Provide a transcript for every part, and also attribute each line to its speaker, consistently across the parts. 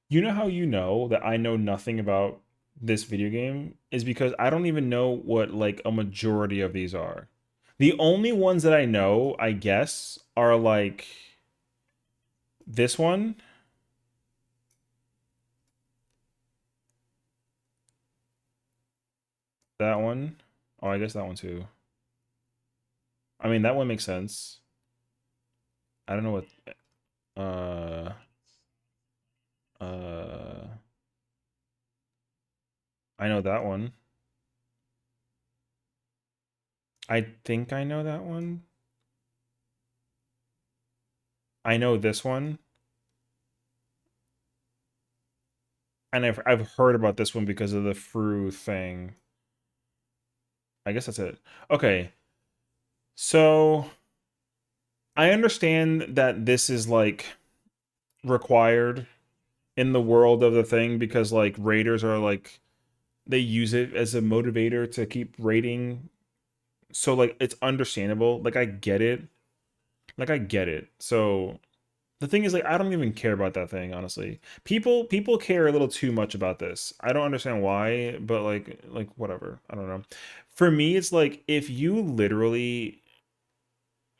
Speaker 1: You know how you know that I know nothing about this video game is because I don't even know what like a majority of these are. The only ones that I know, I guess, are like this one, that one. Oh, I guess that one too. I mean, that one makes sense. I don't know what uh uh I know that one. I think I know that one. I know this one. And I've heard about this one because of the Fru thing. I guess that's it. Okay. So I understand that this is like required in the world of the thing because like raiders are like they use it as a motivator to keep raiding. So like it's understandable. Like I get it. Like I get it. So the thing is like I don't even care about that thing, honestly. People care a little too much about this. I don't understand why, but like whatever. I don't know. For me it's like if you literally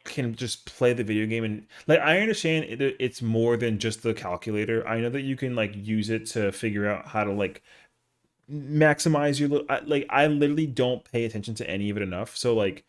Speaker 1: can just play the video game and like I understand it's more than just the calculator. I know that you can like use it to figure out how to like maximize your like I literally don't pay attention to any of it enough. So like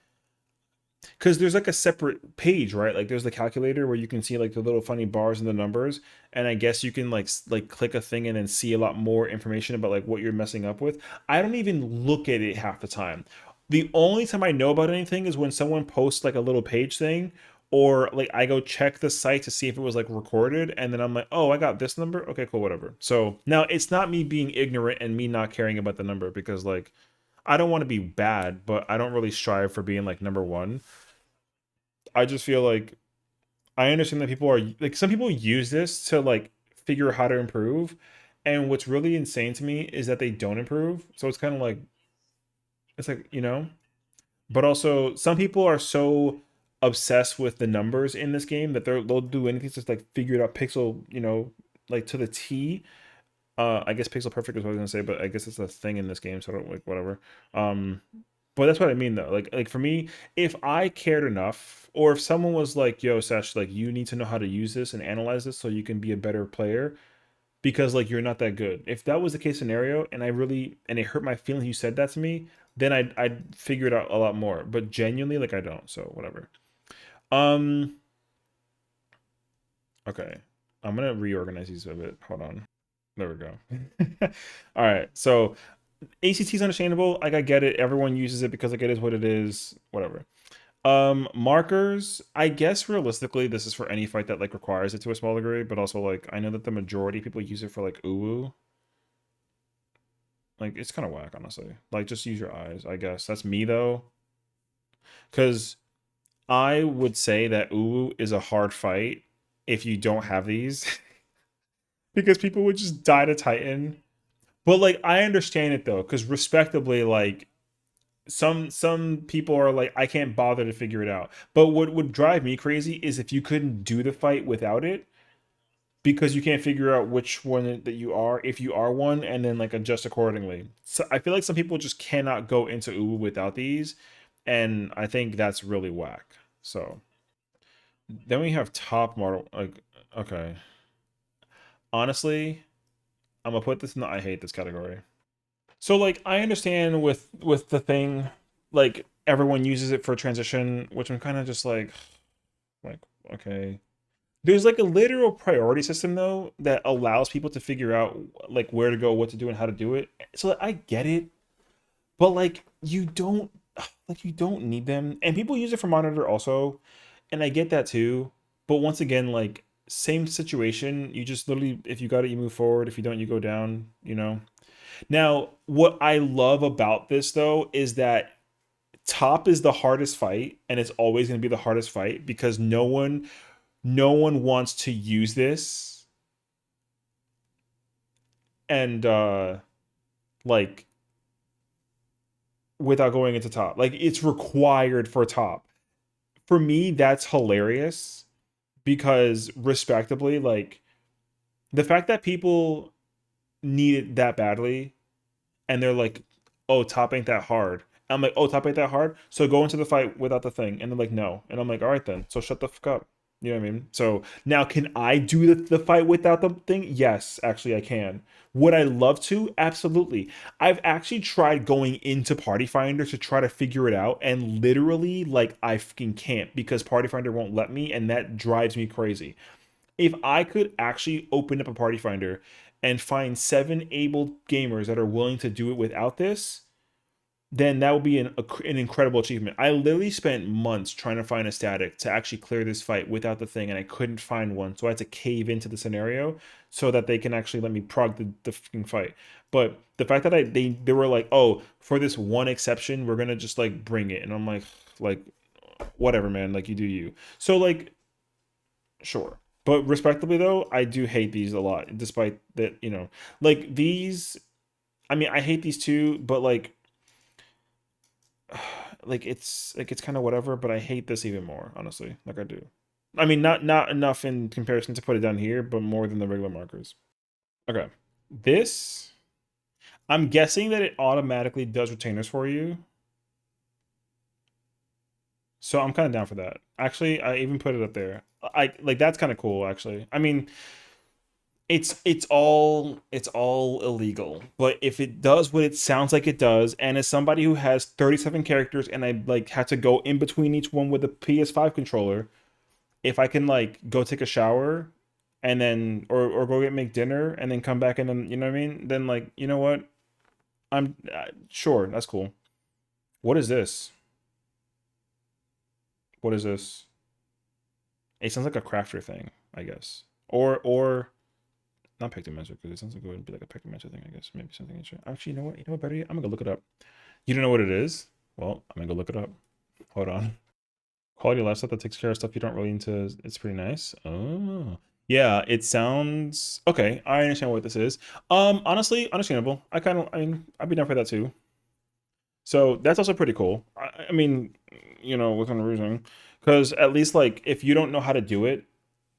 Speaker 1: because there's like a separate page, right? Like there's the calculator where you can see like the little funny bars and the numbers, and I guess you can like like click a thing and then see a lot more information about like what you're messing up with. I don't even look at it half the time. The only time I know about anything is when someone posts like a little page thing, or like I go check the site to see if it was like recorded, and then I'm like, oh, I got this number. Okay, cool, whatever. So now it's not me being ignorant and me not caring about the number because like I don't want to be bad, but I don't really strive for being like number one. I just feel like I understand that people are like some people use this to like figure out how to improve. And what's really insane to me is that they don't improve. So it's kind of like it's like, but also some people are so obsessed with the numbers in this game that they'll do anything to just like figure it out pixel, like to the T. I guess pixel perfect is what I was gonna say, but I guess it's a thing in this game, so I don't like whatever. Um, but that's what I mean though. Like for me, if I cared enough, or if someone was like, "Yo, Sesh, like you need to know how to use this and analyze this so you can be a better player," because like you're not that good. If that was the case scenario, and I really and it hurt my feelings you said that to me, then I'd figure it out a lot more. But genuinely, like I don't. So whatever. Um. Okay. I'm gonna reorganize these a bit. Hold on. There we go. All right. So ACT is understandable. Like I get it. Everyone uses it because like it is what it is. Whatever. Markers. I guess realistically, this is for any fight that like requires it to a small degree. But also like I know that the majority of people use it for like uwu. Like it's kind of whack, honestly. Like just use your eyes. I guess that's me though, because I would say that uwu is a hard fight if you don't have these, because people would just die to Titan. But like I understand it though, because respectably, like some people are like I can't bother to figure it out. But what would drive me crazy is if you couldn't do the fight without it because you can't figure out which one that you are if you are one and then like adjust accordingly. So I feel like some people just cannot go into Uwu without these, and I think that's really whack. So then we have top model like okay. Honestly, I'm gonna put this in the I hate this category. So like I understand with the thing, like everyone uses it for transition, which I'm kind of just like okay. There's like a literal priority system though that allows people to figure out like where to go, what to do, and how to do it. So like, I get it, but like you don't need them, and people use it for monitor also, and I get that too. But once again, like same situation. You just literally if you got it, you move forward. If you don't, you go down. Now, what I love about this though is that top is the hardest fight and it's always going to be the hardest fight because no one wants to use this and like without going into top. Like it's required for top. For me that's hilarious because respectably like The fact that people need it that badly and they're like, "Oh, top ain't that hard." I'm like, "Oh, top ain't that hard." So go into the fight without the thing, and they're like, "No," and I'm like, "All right then." So shut the fuck up. You know what I mean? So now, can I do the fight without the thing? Yes, actually, I can. Would I love to? Absolutely. I've actually tried going into Party Finder to try to figure it out, and literally, like, I fucking can't because Party Finder won't let me, and that drives me crazy. If I could actually open up a Party Finder and find 7 able gamers that are willing to do it without this, then that would be an incredible achievement. I literally spent months trying to find a static to actually clear this fight without the thing, and I couldn't find one. So I had to cave into the scenario so that they can actually let me prog the fucking fight. But the fact that they were like, oh, for this one exception, we're gonna just like bring it, and I'm like whatever, man. Like you do you. So like sure. But respectably though, I do hate these a lot, despite that, like these I mean, I hate these too, but like it's kind of whatever, but I hate this even more, honestly. Like I do. I mean, not enough in comparison to put it down here, but more than the regular markers. Okay. This I'm guessing that it automatically does retainers for you. So I'm kind of down for that. Actually, I even put it up there. I like that's kind of cool actually. I mean, it's all illegal, but if it does what it sounds like it does, and as somebody who has 37 characters and I like had to go in between each one with a PS5 controller, if I can like go take a shower and then or go get make dinner and then come back and then you know what I mean, then like you know what, I'm sure that's cool. What is this? What is this? It sounds like a crafter thing, I guess, or not Pictomancer, because it sounds like it would be like a Pictomancer thing, I guess. Maybe something interesting. Actually, you know what? You know what better yet? I'm gonna go look it up. You don't know what it is? Well, I'm gonna go look it up. Hold on. Quality lifestyle that takes care of stuff you don't really into. It's pretty nice. Oh. Yeah, it sounds okay. I understand what this is. Honestly, understandable. I mean, I'd be down for that too. So that's also pretty cool. I mean, within reason, because at least like if you don't know how to do it,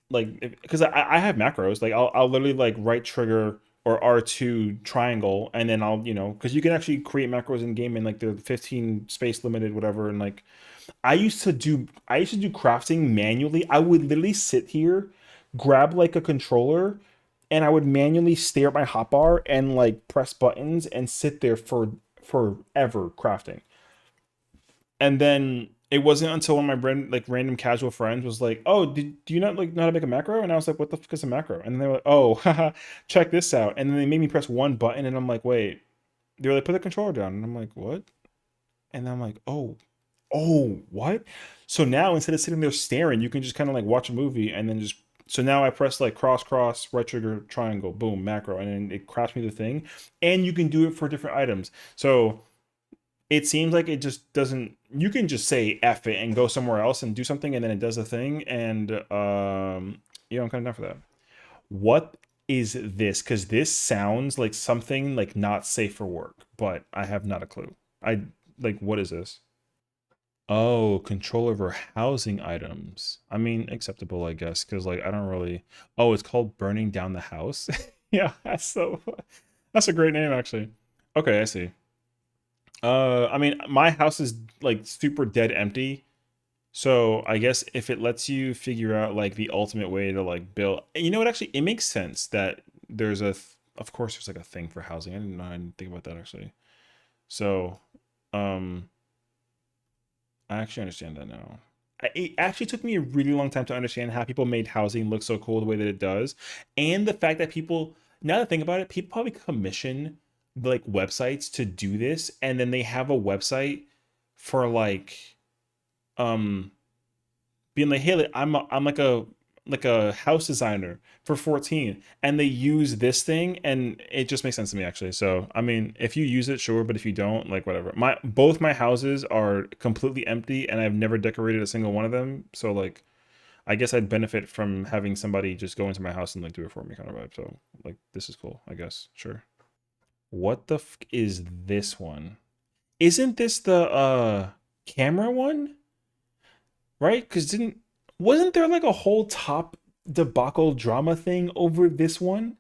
Speaker 1: like because I have macros like I'll literally like right trigger or R2 triangle and then I'll because you can actually create macros in game and like they're 15 space limited whatever and like I used to do crafting manually. I would literally sit here, grab like a controller, and I would manually stare at my hotbar and like press buttons and sit there for forever crafting. And then it wasn't until one of my like random casual friends was like, "Oh, do you not like know how to make a macro?" And I was like, "What the fuck is a macro?" And then they were like, "Oh, haha, check this out." And then they made me press one button, and I'm like, "Wait." They were like, "Put the controller down," and I'm like, "What?" And I'm like, "Oh, what?" So now instead of sitting there staring, you can just kind of like watch a movie, and then just so now I press like cross, right trigger, triangle, boom, macro, and then it crafts me the thing, and you can do it for different items. So it seems like it just doesn't you can just say F it and go somewhere else and do something and then it does a thing and I'm kind of down for that. What is this? Because this sounds like something like not safe for work, but I have not a clue. I like what is this? Oh, control over housing items. I mean, acceptable, I guess, because like I don't really. Oh, it's called burning down the house. Yeah, that's a great name actually. Okay, I see. I mean, my house is like super dead empty. So I guess if it lets you figure out like the ultimate way to like build, you know what? Actually, it makes sense that there's of course, there's like a thing for housing. I didn't know. I didn't think about that actually. So, um, I actually understand that now. It actually took me a really long time to understand how people made housing look so cool the way that it does, and the fact that people, now that I think about it, people probably commission like websites to do this, and then they have a website for like um being like, hey, like, I'm like a house designer for 14, and they use this thing, and it just makes sense to me actually. So I mean, if you use it, sure, but if you don't, like whatever. Both my houses are completely empty, and I've never decorated a single one of them. So like, I guess I'd benefit from having somebody just go into my house and like do it for me, kind of vibe. So like, this is cool, I guess. Sure. What the is this one? Isn't this the camera one? Right? Because didn't wasn't there like a whole top? debacle drama thing over this one,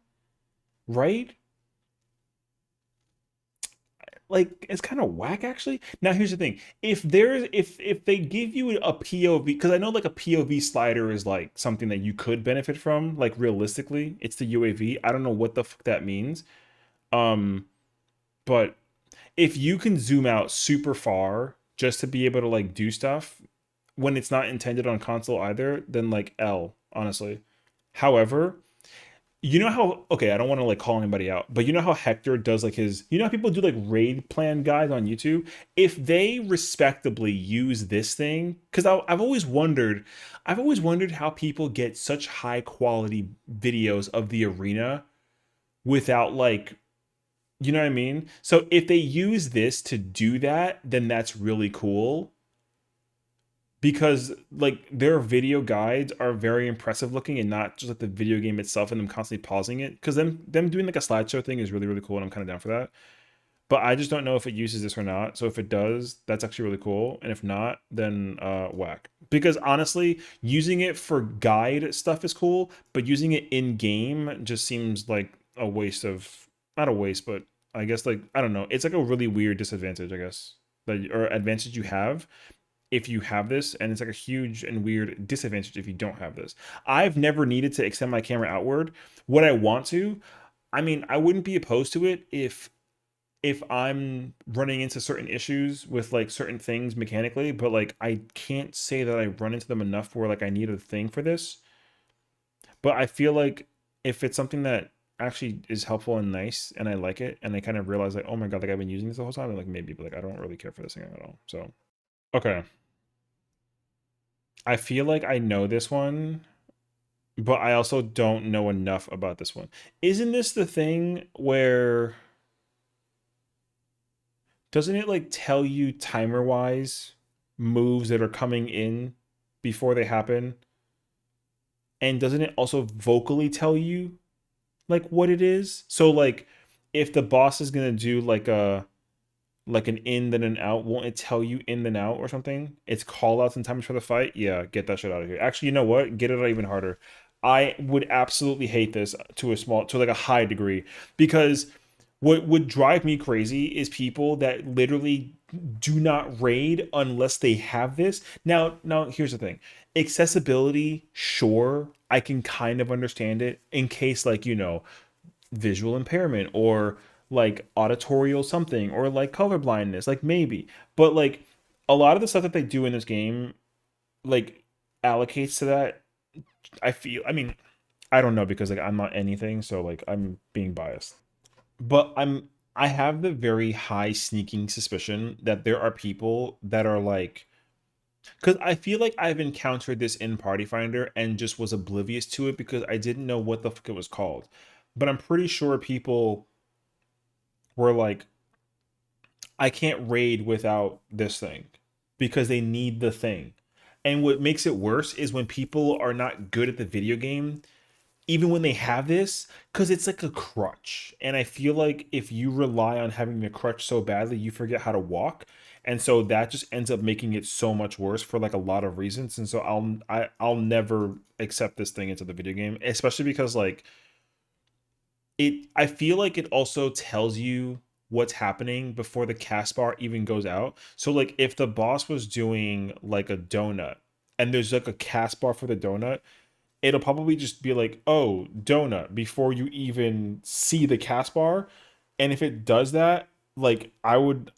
Speaker 1: right? Like it's kind of whack actually. Now here's the thing: if they give you a POV, because I know like a POV slider is like something that you could benefit from, like realistically, it's the UAV. I don't know what the fuck that means. Um, but if you can zoom out super far just to be able to like do stuff when it's not intended on console either, then like L, honestly. However, you know how okay, I don't want to like call anybody out, but you know how Hector does like his you know how people do like raid plan guides on YouTube? If they respectably use this thing, because I've always wondered how people get such high quality videos of the arena without like you know what I mean? So if they use this to do that, then that's really cool because like their video guides are very impressive looking and not just like the video game itself and them constantly pausing it because them doing like a slideshow thing is really really cool and I'm kind of down for that, but I just don't know if it uses this or not. So if it does, that's actually really cool, and if not, then whack, because honestly using it for guide stuff is cool, but using it in game just seems like a waste of, not a waste, but I guess like I don't know, it's like a really weird disadvantage I guess, that or advantage you have if you have this, and it's like a huge and weird disadvantage if you don't have this. I've never needed to extend my camera outward. What I want to, I mean, I wouldn't be opposed to it if I'm running into certain issues with like certain things mechanically, but like I can't say that I run into them enough where like I need a thing for this. But I feel like if it's something that actually is helpful and nice and I like it and I kind of realize like, oh my god, like I've been using this the whole time, and like maybe, but like I don't really care for this thing at all. So okay. I feel like I know this one, but I also don't know enough about this one. Isn't this the thing where doesn't it like tell you timer wise moves that are coming in before they happen? And doesn't it also vocally tell you like what it is? So like if the boss is gonna do like an in then an out, won't it tell you in then out or something? It's call outs and timers for the fight. Yeah, get that shit out of here. Actually, you know what? Get it out even harder. I would absolutely hate this to like a high degree, because what would drive me crazy is people that literally do not raid unless they have this. Now here's the thing. Accessibility, sure, I can kind of understand it in case like, you know, visual impairment or like auditorial something or like color blindness, like maybe. But like a lot of the stuff that they do in this game like allocates to that. I feel, I mean, I don't know because like I'm not anything, so like I'm being biased. But I have the very high sneaking suspicion that there are people that are like, because I feel like I've encountered this in Party Finder and just was oblivious to it because I didn't know what the fuck it was called. But I'm pretty sure people were like, I can't raid without this thing because they need the thing. And what makes it worse is when people are not good at the video game, even when they have this, because it's like a crutch. And I feel like if you rely on having the crutch so badly, you forget how to walk. And so that just ends up making it so much worse for like a lot of reasons. And so I'll never accept this thing into the video game, especially because like it I feel like it also tells you what's happening before the cast bar even goes out. So like if the boss was doing like a donut and there's like a cast bar for the donut, it'll probably just be like, "Oh, donut," before you even see the cast bar. And if it does that, like I would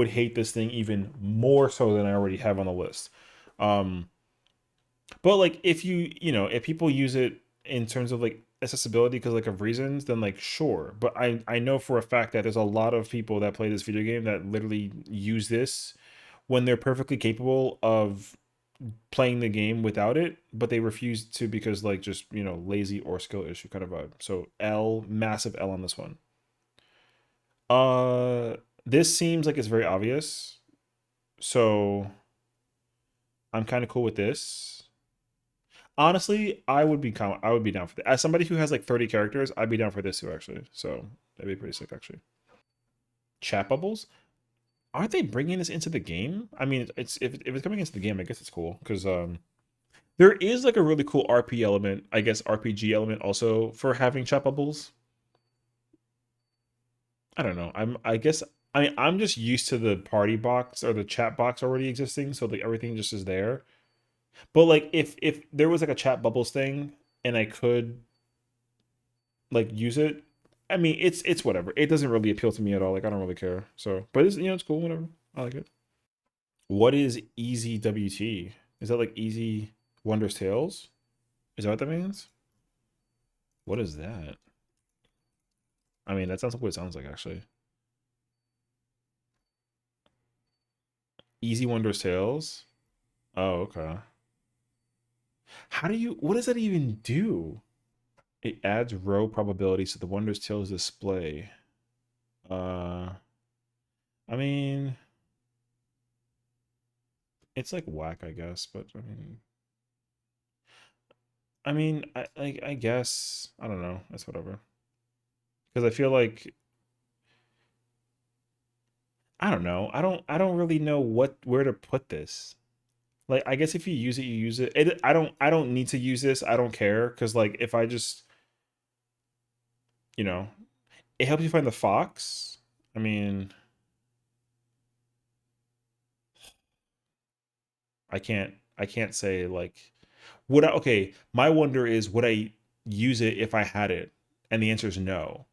Speaker 1: hate this thing even more so than I already have on the list. Um but like if you know, if people use it in terms of like accessibility because like of reasons, then like sure. But I know for a fact that there's a lot of people that play this video game that literally use this when they're perfectly capable of playing the game without it, but they refuse to because like just, you know, lazy or skill issue kind of vibe. So L, massive L on this one. Uh this seems like it's very obvious. So I'm kind of cool with this. Honestly, I would be down for that. As somebody who has like 30 characters, I'd be down for this too actually. So that'd be pretty sick actually. Chat bubbles? Aren't they bringing this into the game? I mean, it's if it's coming into the game, I guess it's cool because There is like a really cool RP element, I guess RPG element also for having chat bubbles. I don't know. I guess I mean I'm just used to the party box or the chat box already existing, so like everything just is there. But like if there was like a chat bubbles thing and I could like use it, I mean it's whatever. It doesn't really appeal to me at all. Like I don't really care. So, but it's it's cool. Whatever. I like it. What is easy WT? Is that like easy Wonders Tales? Is that what that means? What is that? I mean, that sounds like what it sounds like actually. Easy Wonders Tales. Oh, okay. How do you? What does that even do? It adds row probabilities to the Wonders Tales display. Uh, I mean, it's like whack, I guess. But I guess I don't know. It's whatever. Because I feel like I don't know. I don't really know where to put this. Like I guess if you use it, you use it. I don't need to use this. I don't care because like if I just you know it helps you find the fox. I mean, I can't say like would I okay, my wonder is would I use it if I had it? And the answer is no.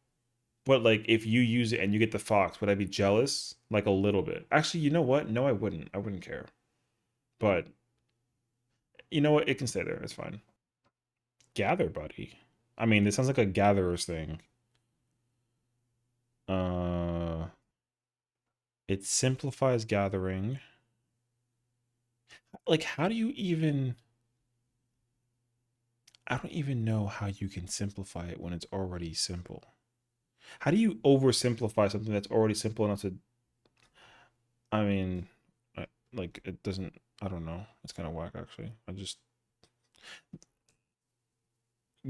Speaker 1: But like if you use it and you get the fox, would I be jealous? Like a little bit. Actually, you know what? No, I wouldn't. I wouldn't care. But you know what? It can stay there. It's fine. Gather buddy. I mean, this sounds like a gatherer's thing. Uh it simplifies gathering. Like how do you even I don't even know how you can simplify it when it's already simple. How do you oversimplify something that's already simple enough to? I mean, like it doesn't. I don't know. It's kind of whack actually. I just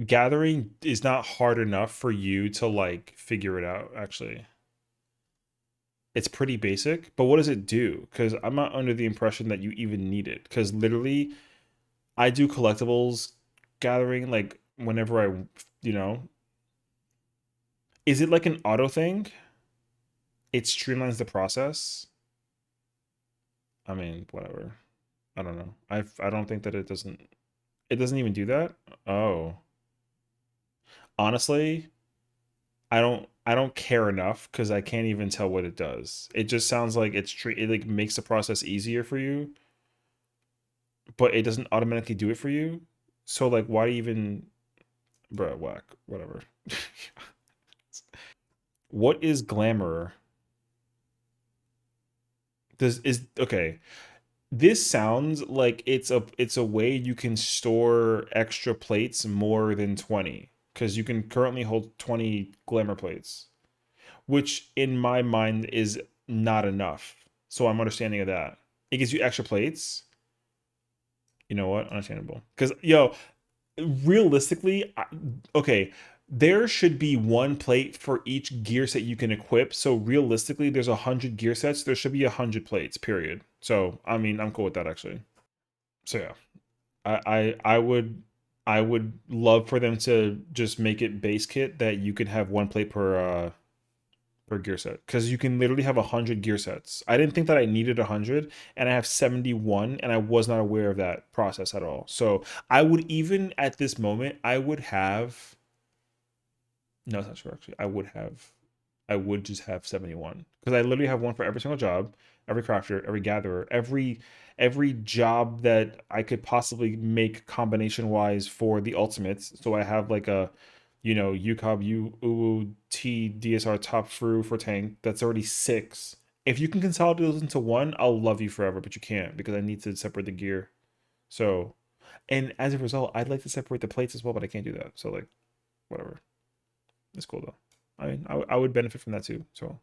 Speaker 1: gathering is not hard enough for you to like figure it out. Actually, it's pretty basic. But what does it do? Because I'm not under the impression that you even need it. Because literally, I do collectibles gathering like whenever I, you know, is it like an auto thing? It streamlines the process. I mean, whatever. I don't know. I don't think that it doesn't even do that. Oh. Honestly, I don't care enough cuz I can't even tell what it does. It just sounds like it like makes the process easier for you, but it doesn't automatically do it for you. So like why even bruh whack whatever. What is glamour? Does is okay. This sounds like it's a way you can store extra plates more than 20 because you can currently hold 20 glamour plates, which in my mind is not enough. So I'm understanding of that. It gives you extra plates. You know what? Understandable. Because yo, realistically, okay, there should be one plate for each gear set you can equip. So realistically, there's 100 gear sets. There should be 100 plates. Period. So I mean, I'm cool with that actually. So yeah. I would love for them to just make it base kit that you can have one plate per gear set because you can literally have 100 gear sets. I didn't think that I needed 100, and I have 71, and I was not aware of that process at all. So I would even at this moment I would have no, it's not true actually. I would just have 71 because I literally have one for every single job, every crafter, every gatherer, every job that I could possibly make combination wise for the ultimates. So I have like a UCOB U UU T DSR top fru for tank. That's already six. If you can consolidate those into one, I'll love you forever, but you can't because I need to separate the gear. So and as a result, I'd like to separate the plates as well, but I can't do that. So like whatever. It's cool though. I mean, I would benefit from that too. So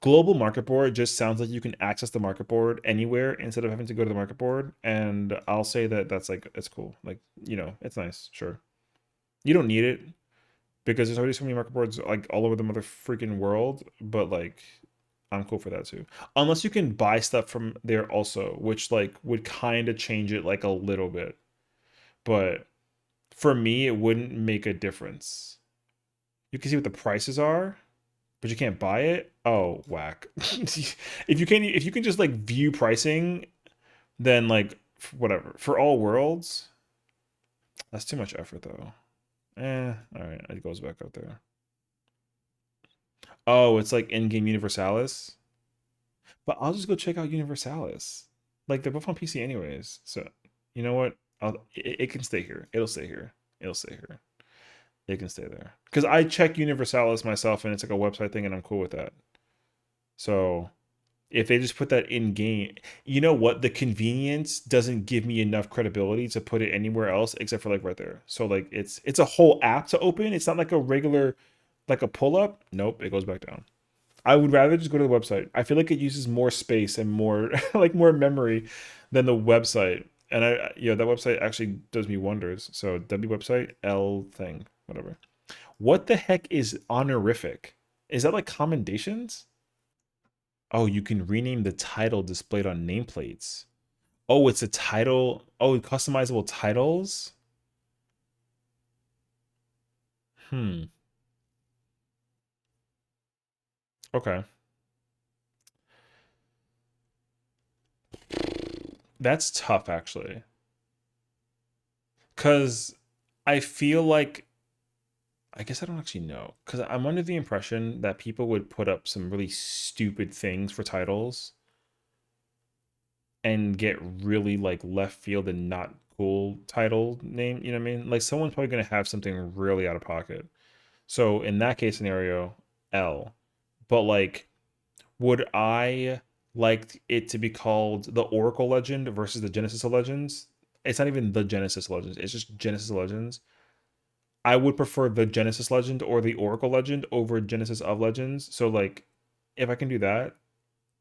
Speaker 1: global market board just sounds like you can access the market board anywhere instead of having to go to the market board. And I'll say that that's like it's cool. Like it's nice. Sure, you don't need it because there's already so many market boards like all over the mother freaking world. But like, I'm cool for that too. Unless you can buy stuff from there also, which like would kind of change it like a little bit. but for me, it wouldn't make a difference. You can see what the prices are, but you can't buy it. Oh, whack. If you can just like view pricing, then like whatever. For all worlds, that's too much effort though. All right, it goes back up there. Oh, it's like in-game Universalis. But I'll just go check out Universalis. Like they're both on PC anyways. So you know what? It can stay here. It'll stay here. It'll stay here. It can stay there. Because I check Universalis myself and it's like a website thing and I'm cool with that. So if they just put that in game, you know what? The convenience doesn't give me enough credibility to put it anywhere else except for like right there. So like it's a whole app to open. It's not like a regular like a pull up. Nope, it goes back down. I would rather just go to the website. I feel like it uses more space and more like more memory than the website. And that website actually does me wonders. So W website L thing, whatever. What the heck is honorific? Is that like commendations? Oh, you can rename the title displayed on nameplates. Oh, it's a title. Oh, customizable titles. Hmm. Okay. That's tough actually. Cause I feel like I guess I don't actually know because I'm under the impression that people would put up some really stupid things for titles and get really like left field and not cool title name. You know what I mean? Like someone's probably gonna have something really out of pocket. So in that case scenario, L. But like, would I like it to be called the Oracle Legend versus the Genesis of Legends? It's not even the Genesis Legends. It's just Genesis of Legends. I would prefer the Genesis Legend or the Oracle Legend over Genesis of Legends. So like if I can do that,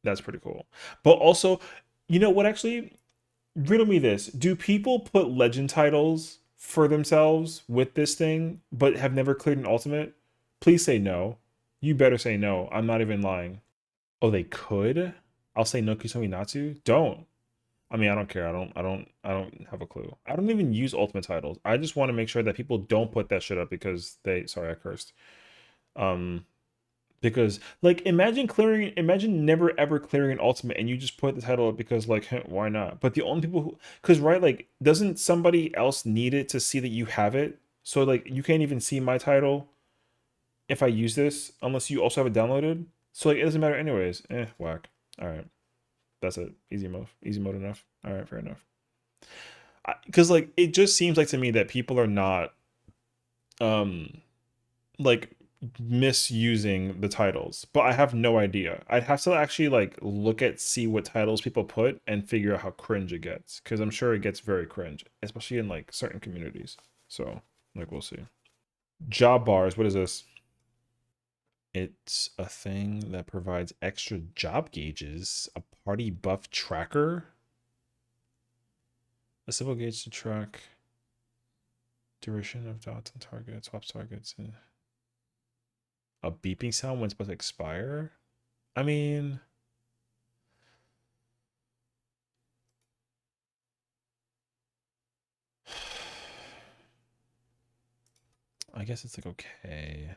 Speaker 1: that's pretty cool. But also, you know what actually? Riddle me this. Do people put legend titles for themselves with this thing but have never cleared an ultimate? Please say no. You better say no. I'm not even lying. Oh, they could? I'll say no Kusomi Natsu. Don't. I mean, I don't care. I don't have a clue. I don't even use ultimate titles. I just want to make sure that people don't put that shit up because sorry, I cursed. Um because like imagine never ever clearing an ultimate and you just put the title up because like why not? But the only people who cuz right like doesn't somebody else need it to see that you have it? So like you can't even see my title if I use this unless you also have it downloaded. So like it doesn't matter anyways. Whack. All right. That's it. Easy mode enough. All right, fair enough. Because like it just seems like to me that people are not um like misusing the titles, but I have no idea. I'd have to actually like look at see what titles people put and figure out how cringe it gets because I'm sure it gets very cringe, especially in like certain communities. So like we'll see. Job bars. What is this? It's a thing that provides extra job gauges, a party buff tracker, a simple gauge to track duration of dots and targets, swaps targets, and a beeping sound when it's supposed to expire. I mean, I guess it's like okay.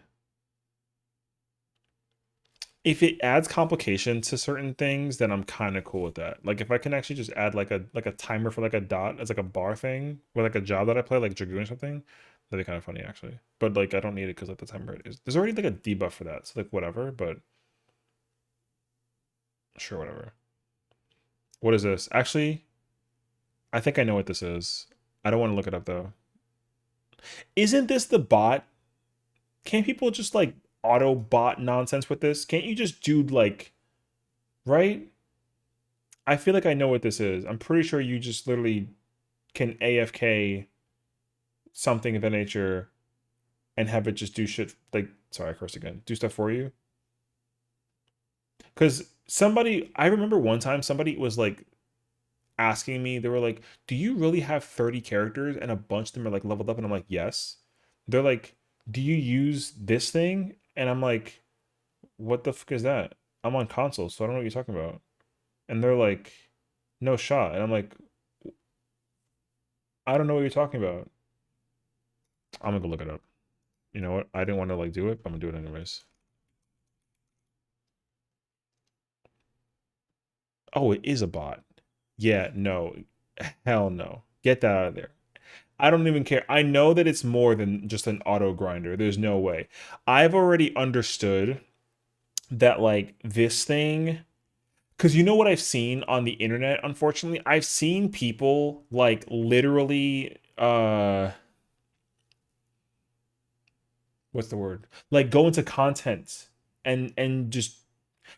Speaker 1: If it adds complication to certain things, then I'm kind of cool with that. Like if I can actually just add like a timer for like a dot as like a bar thing with like a job that I play like Dragoon or something, that'd be kind of funny actually. But like I don't need it because like the timer is there's already like a debuff for that, so like whatever. But sure, whatever. What is this? Actually, I think I know what this is. I don't want to look it up though. Isn't this the bot? Can't people just like auto bot nonsense with this? Can't you just do like right? I feel like I know what this is. I'm pretty sure you just literally can AFK something of that nature and have it just do shit like sorry, I cursed again. Do stuff for you. Cause somebody I remember one time somebody was like asking me, they were like, do you really have 30 characters and a bunch of them are like leveled up? And I'm like, yes. They're like, do you use this thing? And I'm like, what the fuck is that? I'm on console, so I don't know what you're talking about. And they're like, no shot. And I'm like, I don't know what you're talking about. I'm gonna go look it up. You know what? I didn't want to like do it, but I'm gonna do it anyways. Oh, it is a bot. Yeah, no. Hell no. Get that out of there. I don't even care. I know that it's more than just an auto grinder. There's no way. I've already understood that like this thing, because you know what I've seen on the internet, unfortunately? I've seen people like literally what's the word? Like go into content and just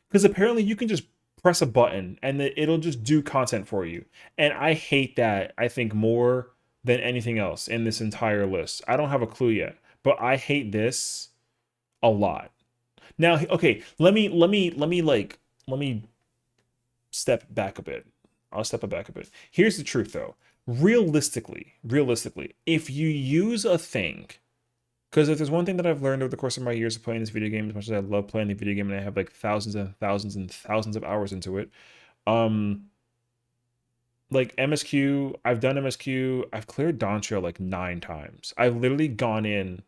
Speaker 1: because apparently you can just press a button and it'll just do content for you. And I hate that, I think, more than anything else in this entire list. I don't have a clue yet, but I hate this a lot. Now, okay, let me step back a bit. I'll step it back a bit. Here's the truth though. Realistically, if you use a thing, because if there's one thing that I've learned over the course of my years of playing this video game, as much as I love playing the video game and I have like thousands and thousands and thousands of hours into it, um, like MSQ, I've done MSQ, I've cleared Dawn Trail like 9 times. I've literally gone in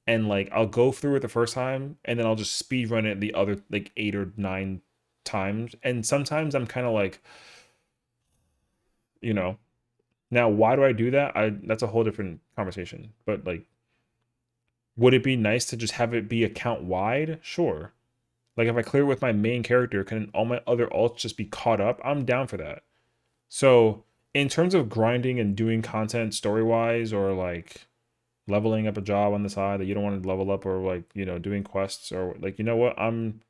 Speaker 1: and like I'll go through it the first time and then I'll just speed run it the other like 8 or 9 times. And sometimes I'm kind of like, you know, now why do I do that? I That's a whole different conversation. But like, would it be nice to just have it be account wide? Sure. Like if I clear with my main character, can all my other alts just be caught up? I'm down for that. So in terms of grinding and doing content story wise, or like leveling up a job on the side that you don't want to level up, or like doing quests, or like what, I'm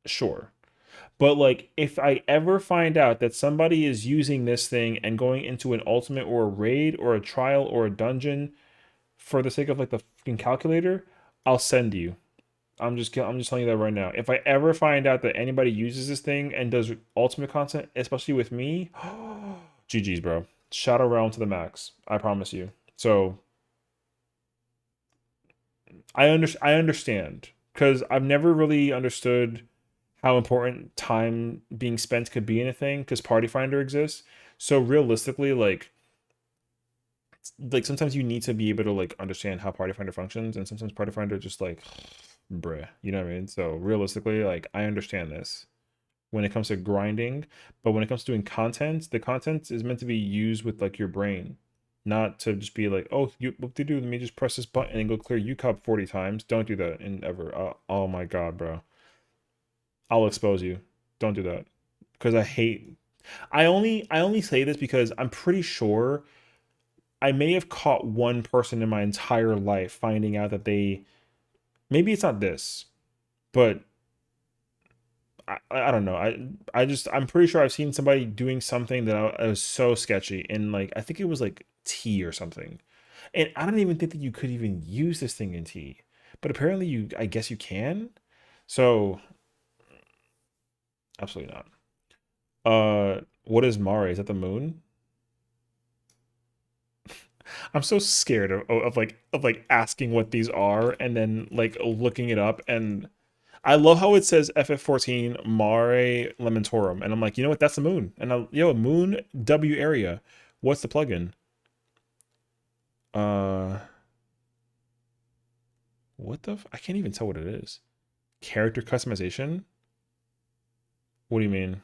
Speaker 1: sure. But like if I ever find out that somebody is using this thing and going into an ultimate or a raid or a trial or a dungeon for the sake of like the fucking calculator, I'll send you. I'm just telling you that right now. If I ever find out that anybody uses this thing and does ultimate content, especially with me, GG's, bro. Shadow Realm to the max. I promise you. So I understand because I've never really understood how important time being spent could be in a thing because Party Finder exists. So realistically, like sometimes you need to be able to like understand how Party Finder functions, and sometimes Party Finder just like bruh, you know what I mean? So realistically, like I understand this when it comes to grinding, but when it comes to doing content, the content is meant to be used with like your brain, not to just be like, oh, you what do you do? Let me just press this button and go clear UCOP 40 times. Don't do that in ever. Oh my god, bro. I'll expose you. Don't do that. Because I hate I only say this because I'm pretty sure I may have caught one person in my entire life finding out that they maybe it's not this, but I don't know. I'm pretty sure I've seen somebody doing something that I was so sketchy, and like I think it was like tea or something. And I don't even think that you could even use this thing in tea. But apparently I guess you can. So absolutely not. What is Mare? Is that the moon? I'm so scared of like asking what these are and then like looking it up, and I love how it says FF14 Mare Lamentorum, and I'm like, you know what? That's the moon. And moon W area. What's the plugin? Uh, what the? I can't even tell what it is. Character customization. What do you mean?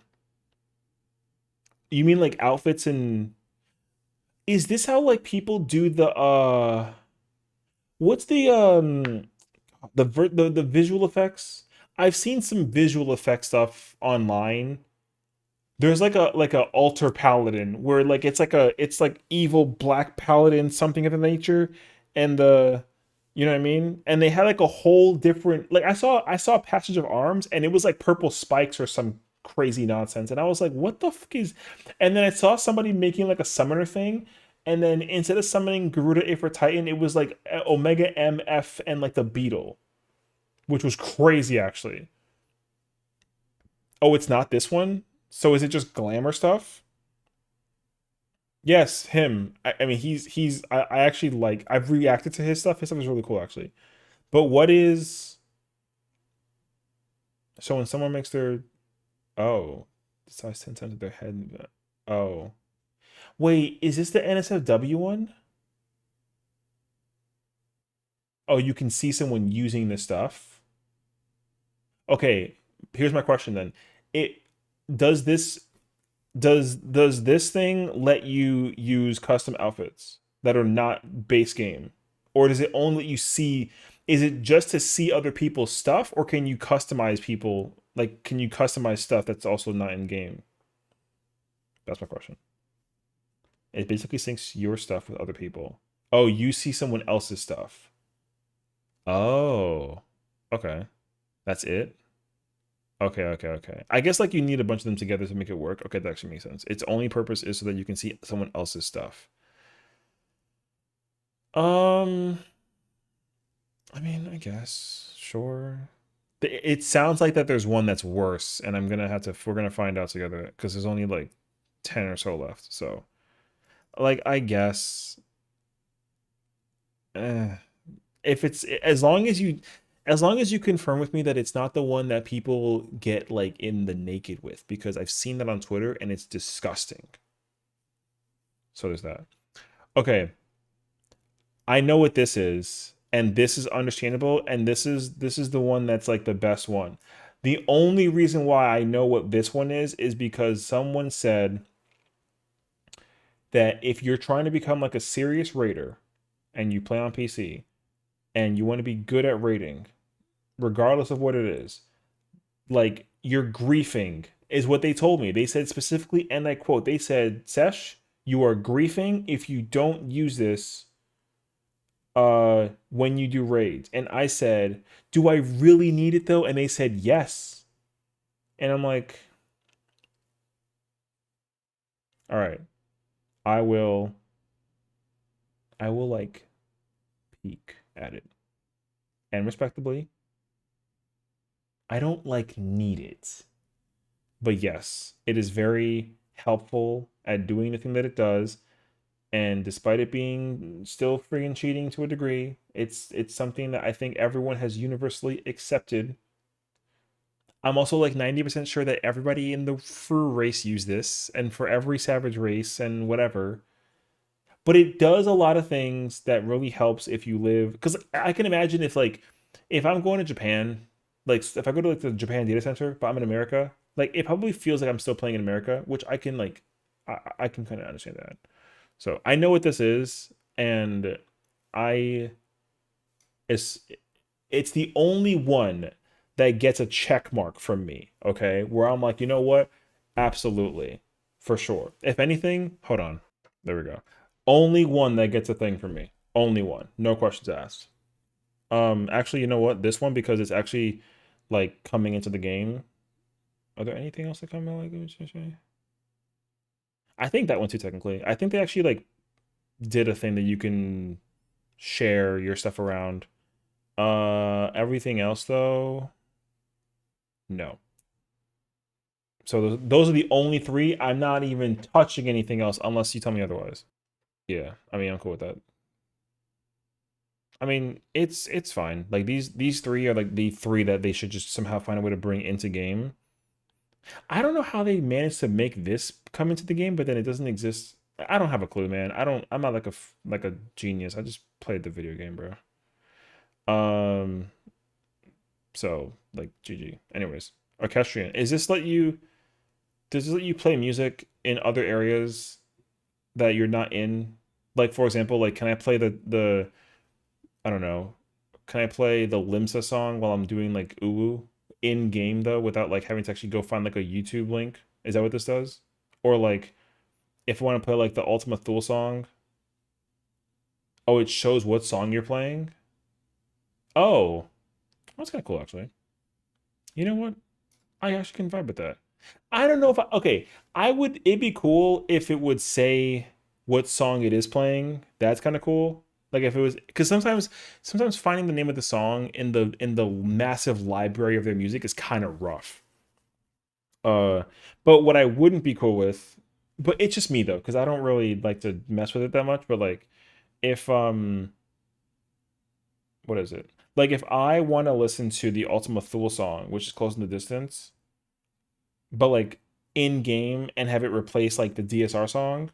Speaker 1: You mean like outfits and? Is this how like people do the What's the visual effects? I've seen some visual effect stuff online. There's like a altar paladin where like it's like evil black paladin something of the nature, and you know what I mean? And they had like a whole different, like I saw Passage of Arms and it was like purple spikes or some crazy nonsense, and I was like, what the fuck is? And then I saw somebody making like a summoner thing, and then instead of summoning Garuda A for Titan, it was like Omega MF and like the Beetle, which was crazy actually. Oh, it's not this one. So is it just glamour stuff? Yes, him. I mean, I actually like. I've reacted to his stuff. His stuff is really cool, actually. But what is so when someone makes their oh, the size 10 times their head? Oh, Wait, is this the NSFW one? Oh, you can see someone using this stuff. Okay, here's my question then. It does this does this thing let you use custom outfits that are not base game? Or does it only let you see, is it just to see other people's stuff, or can you customize people, like can you customize stuff that's also not in game? That's my question. It basically syncs your stuff with other people. Oh, you see someone else's stuff. Oh. Okay. That's it? Okay, okay, okay. I guess like you need a bunch of them together to make it work. Okay, that actually makes sense. Its only purpose is so that you can see someone else's stuff. Um, I mean, I guess sure. It sounds like that there's one that's worse, and I'm gonna have to. We're gonna find out together because there's only like 10 or so left. So, like, I guess, eh, if it's as long as you confirm with me that it's not the one that people get like in the naked with, because I've seen that on Twitter and it's disgusting. So there's that. Okay, I know what this is, and this is understandable, and this is the one that's like the best one. The only reason why I know what this one is because someone said that if you're trying to become like a serious raider and you play on PC and you want to be good at raiding, regardless of what it is, like you're griefing is what they told me. They said specifically, and I quote, they said, Sesh, you are griefing if you don't use this when you do raids. And I said, do I really need it though? And they said yes. And I'm like, all right, I will like peek at it. And respectably, I don't like need it. But yes, it is very helpful at doing the thing that it does. And despite it being still free and cheating to a degree, it's something that I think everyone has universally accepted. I'm also like 90% sure that everybody in the fur race use this, and for every savage race and whatever. But it does a lot of things that really helps if you live, because I can imagine if I'm going to Japan, like if I go to like the Japan data center, but I'm in America, like it probably feels like I'm still playing in America, which I can like I can kind of understand that. So I know what this is, and I it's it's the only one that gets a check mark from me, okay? Where I'm like, you know what? Absolutely. For sure. If anything, hold on. There we go. Only one that gets a thing from me. Only one. No questions asked. Actually, you know what? This one, because it's actually like coming into the game. Are there anything else that come out like? I think that one too, technically. I think they actually like did a thing that you can share your stuff around. Everything else though, no. So those are the only three. I'm not even touching anything else unless you tell me otherwise. Yeah, I mean, I'm cool with that. I mean, it's fine. Like these three are like the three that they should just somehow find a way to bring into game. I don't know how they managed to make this come into the game, but then it doesn't exist. I don't have a clue, man. I'm not like like a genius. I just played the video game, bro. Um, so like GG. Anyways, orchestrion. Does this let you play music in other areas that you're not in? Like for example, like can I play the I don't know, can I play the Limsa song while I'm doing like uwu in game though without like having to actually go find like a YouTube link? Is that what this does? Or like if I want to play like the Ultima Thule song, oh, it shows what song you're playing? Oh, that's kind of cool actually. You know what? I actually can vibe with that. I don't know if okay, I would it'd be cool if it would say what song it is playing. That's kind of cool. Like if it was because sometimes finding the name of the song in the massive library of their music is kind of rough. Uh but what I wouldn't be cool with, but it's just me though, because I don't really like to mess with it that much, but like if what is it? Like if I want to listen to the Ultima Thule song, which is Close in the Distance, but like in game and have it replace like the DSR song,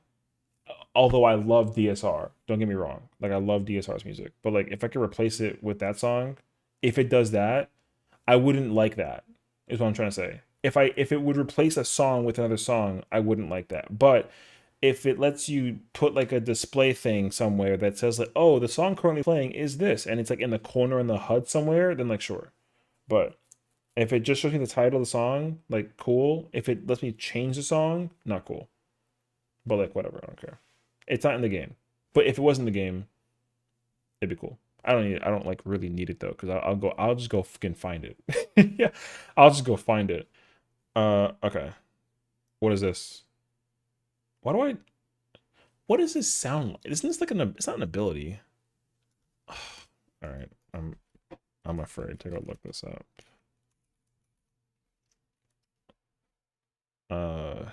Speaker 1: Although I love DSR, don't get me wrong. Like I love DSR's music, but like if I could replace it with that song, if it does that, I wouldn't like that. Is what I'm trying to say. If it would replace a song with another song, I wouldn't like that. But if it lets you put like a display thing somewhere that says like, oh, the song currently playing is this, and it's like in the corner in the HUD somewhere, then like sure. But if it just shows me the title of the song, like cool. If it lets me change the song, not cool. But like whatever, I don't care. It's not in the game. But if it was in the game, it'd be cool. I don't like really need it though, because I'll just go fucking find it. Yeah. I'll just go find it. Okay. What is this? Why do I what does this sound like? Isn't this like it's not an ability. All right. I'm afraid to go look this up. Uh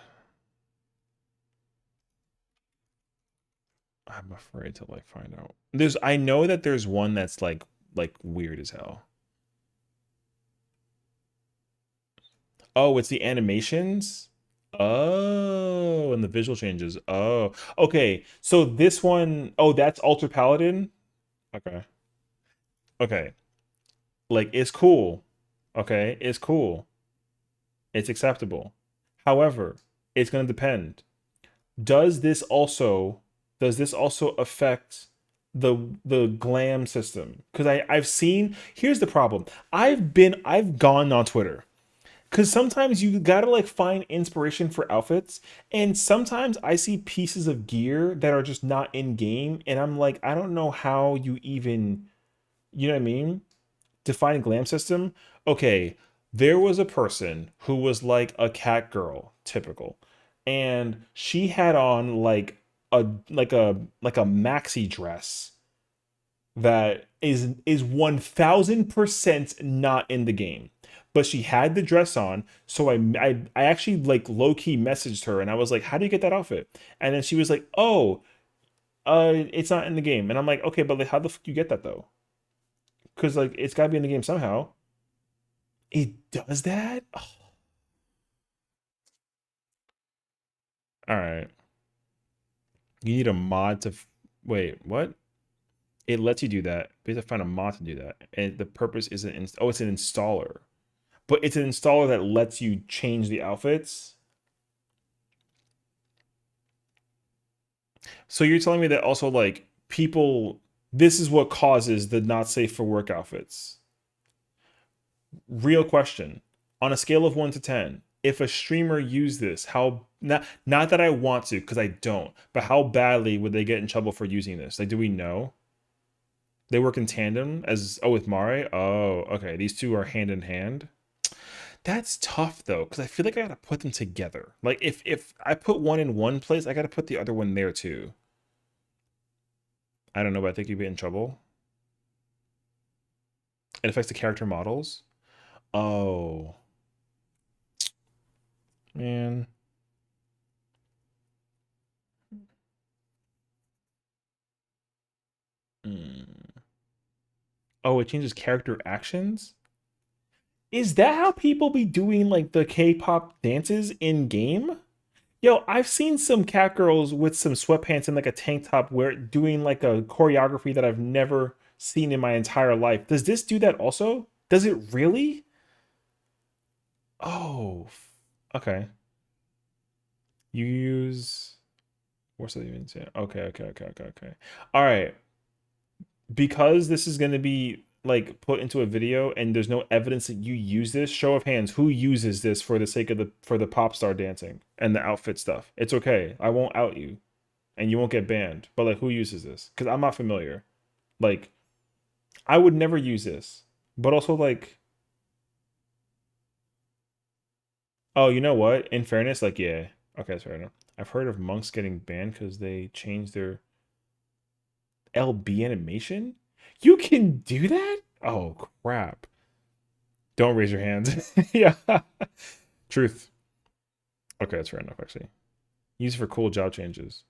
Speaker 1: I'm afraid to like find out. I know that there's one that's like weird as hell. Oh, it's the animations? Oh, and the visual changes. Oh. Okay. So this one, oh, that's Ultra Paladin? Okay. Okay. Like it's cool. Okay, it's cool. It's acceptable. However, it's going to depend. Does this also does this also affect the glam system? Because I've seen, here's the problem. I've gone on Twitter because sometimes you gotta like find inspiration for outfits, and sometimes I see pieces of gear that are just not in game, and I'm like, I don't know how you even, you know what I mean? Define glam system. Okay, there was a person who was like a cat girl, typical, and she had on like a maxi dress that is 1000% not in the game. But she had the dress on, so I actually like low key messaged her, and I was like, "How do you get that outfit?" And then she was like, "Oh, it's not in the game." And I'm like, "Okay, but like, how the fuck you get that though? Because like, it's got to be in the game somehow." It does that? Oh, all right. You need a mod to. Wait, what? It lets you do that. But you have to find a mod to do that. And the purpose isn't. Oh, it's an installer. But it's an installer that lets you change the outfits. So you're telling me that also, like, people. This is what causes the not safe for work outfits. Real question. On a scale of 1 to 10, if a streamer used this, how not that I want to because I don't, but how badly would they get in trouble for using this? Like, do we know? They work in tandem as, oh, with Mare? Oh, okay. These two are hand in hand. That's tough though, because I feel like I gotta put them together. Like if I put one in one place, I gotta put the other one there too. I don't know, but I think you'd be in trouble. It affects the character models. Oh, man. Mm. Oh, it changes character actions? Is that how people be doing like the K-pop dances in game? Yo, I've seen some cat girls with some sweatpants and like a tank top where doing like a choreography that I've never seen in my entire life. Does this do that also? Does it really? Oh, okay. You use what's that even say? Okay, okay, okay, okay, okay. All right. Because this is going to be like put into a video and there's no evidence that you use this, show of hands, who uses this for the sake of the pop star dancing and the outfit stuff? It's okay. I won't out you and you won't get banned. But like, who uses this? Because I'm not familiar. Like, I would never use this. But also, like, oh, you know what? In fairness, like, yeah, okay, that's fair enough. I've heard of monks getting banned because they changed their LB animation. You can do that? Oh crap! Don't raise your hands. Yeah, truth. Okay, that's fair enough. Actually, use it for cool job changes.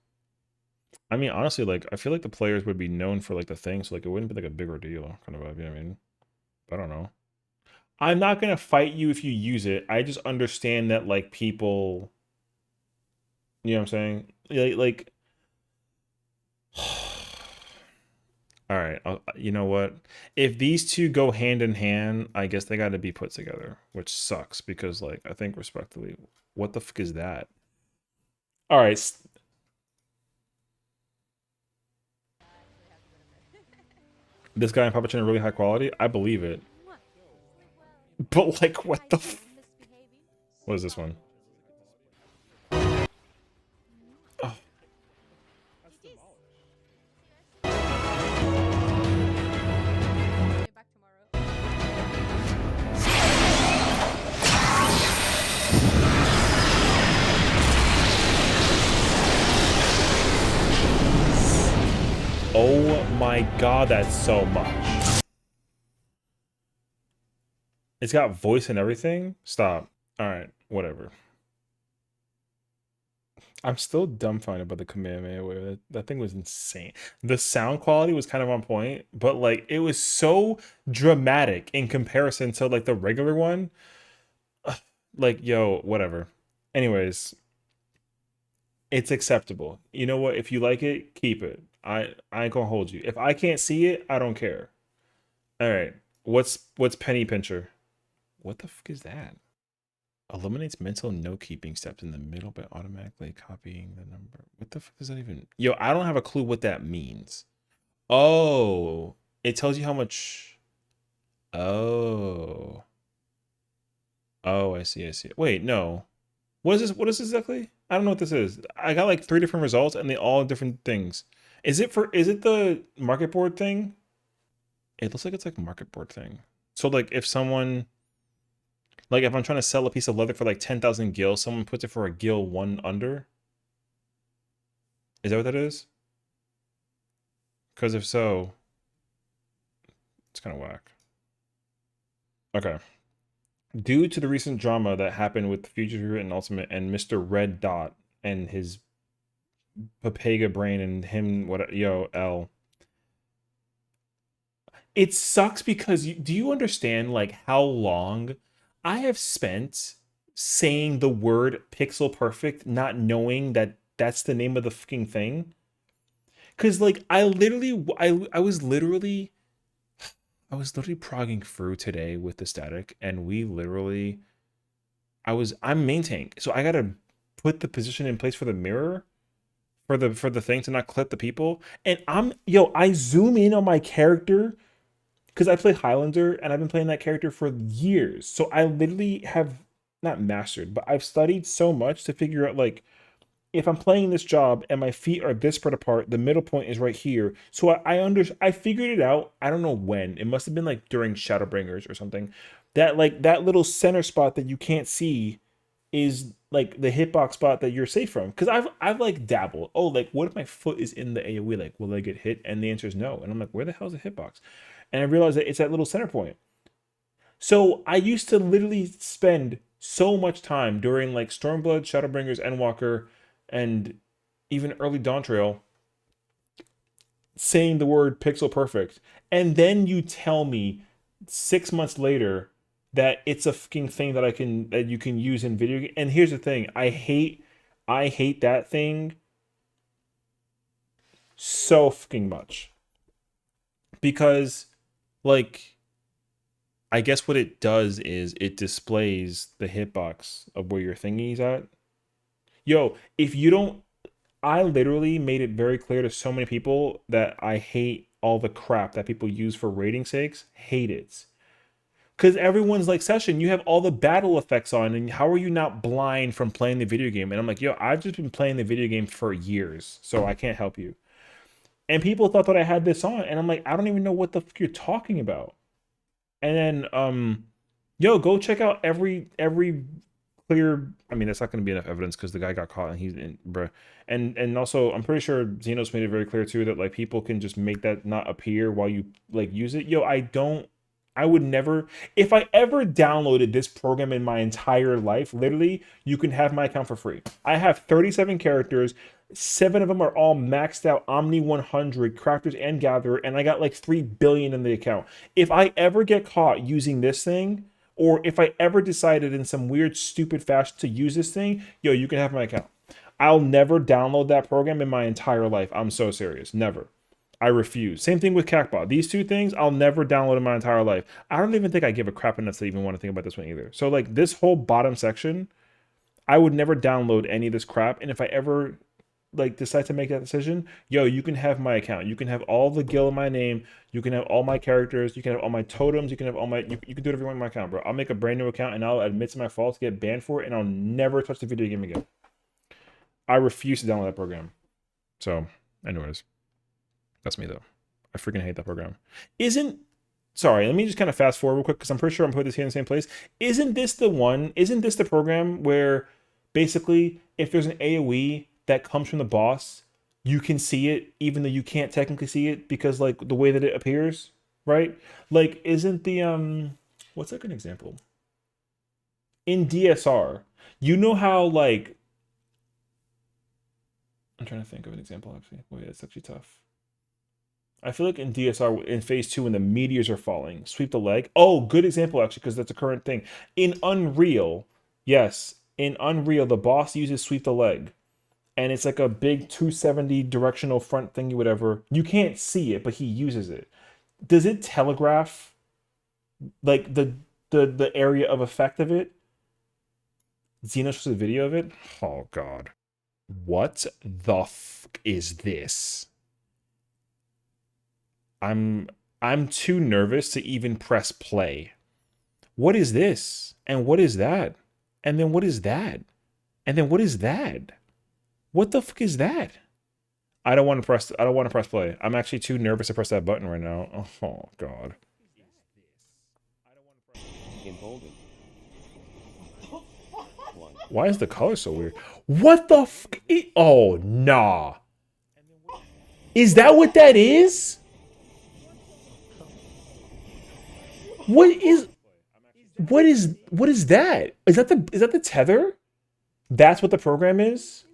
Speaker 1: I mean, honestly, like I feel like the players would be known for like the thing, so like it wouldn't be like a bigger deal, kind of. You know what I mean? I don't know. I'm not gonna fight you if you use it. I just understand that like people, you know what I'm saying? Like All right, you know what? If these two go hand in hand, I guess they got to be put together, which sucks because, like, I think respectively, what the fuck is that? All right, this guy in Papa Chan really high quality. I believe it, but like, what the? What is this one? Oh, oh my god, that's so much. It's got voice and everything. Stop. All right, whatever. I'm still dumbfounded by the Kamehameha wave. That thing was insane. The sound quality was kind of on point, but like it was so dramatic in comparison to like the regular one. Like, yo, whatever. Anyways, it's acceptable. You know what? If you like it, keep it. I ain't gonna hold you. If I can't see it, I don't care. All right. What's penny pincher? What the fuck is that? Eliminates mental note keeping steps in the middle by automatically copying the number. What the fuck does that even? Yo, I don't have a clue what that means. Oh, it tells you how much. Oh. Oh, I see. I see. Wait, no. What is this? What is this exactly? I don't know what this is. I got like 3 different results and they all different things. Is it the market board thing? It looks like it's like a market board thing. So like if someone like if I'm trying to sell a piece of leather for like 10,000 gil, someone puts it for a gil 1 under. Is that what that is? Because if so, it's kind of whack. Okay. Due to the recent drama that happened with the Future Rewritten Ultimate and Mr. Red Dot and his Papega brain and him, what, yo, L. It sucks because do you understand like how long I have spent saying the word pixel perfect, not knowing that that's the name of the fucking thing? Because like I was literally progging through today with the static, and we literally I'm main tank, so I gotta put the position in place for the mirror for the thing to not clip the people. And I zoom in on my character because I play Highlander and I've been playing that character for years. So I literally have not mastered, but I've studied so much to figure out like if I'm playing this job and my feet are this spread apart, the middle point is right here. So I figured it out. I don't know when. It must have been like during Shadowbringers or something. That like that little center spot that you can't see is like the hitbox spot that you're safe from. Because I've like dabbled. Oh, like what if my foot is in the AoE? Like will I get hit? And the answer is no. And I'm like, where the hell is the hitbox? And I realized that it's that little center point. So I used to literally spend so much time during like Stormblood, Shadowbringers, Endwalker, and even early Dawn Trail saying the word pixel perfect. And then you tell me 6 months later that it's a fucking thing that you can use in video. And here's the thing, I hate that thing so fucking much because like I guess what it does is it displays the hitbox of where your thingy's at. Yo, if you don't, I literally made it very clear to so many people that I hate all the crap that people use for rating sakes. Hate it. Because everyone's like, Sessiion, you have all the battle effects on, and how are you not blind from playing the video game? And I'm like, yo, I've just been playing the video game for years, so I can't help you. And people thought that I had this on, and I'm like, I don't even know what the fuck you're talking about. And then, yo, go check out every clear. I mean, that's not going to be enough evidence because the guy got caught and he's in, bruh. And also, I'm pretty sure Xenos made it very clear too that like people can just make that not appear while you like use it. Yo, I would never, if I ever downloaded this program in my entire life, literally, you can have my account for free. I have 37 characters. 7 of them are all maxed out Omni 100 crafters and gatherer, and I got like 3 billion in the account. If I ever get caught using this thing, or if I ever decided in some weird, stupid fashion to use this thing, yo, you can have my account. I'll never download that program in my entire life. I'm so serious. Never. I refuse. Same thing with Cactbot. These two things I'll never download in my entire life. I don't even think I give a crap enough to even want to think about this one either. So like this whole bottom section, I would never download any of this crap. And if I ever like decide to make that decision, yo, you can have my account. You can have all the guild in my name. You can have all my characters. You can have all my totems. You can have all my. You can do whatever you want in my account, bro. I'll make a brand new account and I'll admit to my faults, get banned for it, and I'll never touch the video game again. I refuse to download that program. So, anyways, that's me though. I freaking hate that program. Sorry, let me just kind of fast forward real quick because I'm pretty sure I'm putting this here in the same place. Isn't this the one? Isn't this the program where basically if there's an AoE that comes from the boss, you can see it even though you can't technically see it because like the way that it appears, right? Like isn't the what's like an example? In DSR, you know how like I'm trying to think of an example actually. Wait, that's actually tough. I feel like in DSR in phase 2 when the meteors are falling, sweep the leg. Oh, good example actually because that's a current thing. In Unreal, yes, in Unreal the boss uses sweep the leg. And it's like a big 270 directional front thingy, whatever. You can't see it, but he uses it. Does it telegraph like the area of effect of it? Xeno shows a video of it. Oh god, what the fuck is this? I'm too nervous to even press play. What is this? And what is that? And then what is that? And then what is that? What the fuck is that? I don't want to press play. I'm actually too nervous to press that button right now. Oh god. Why is the color so weird? What the fuck? Oh nah. Is that what that is? What is that? Is that the tether? That's what the program is?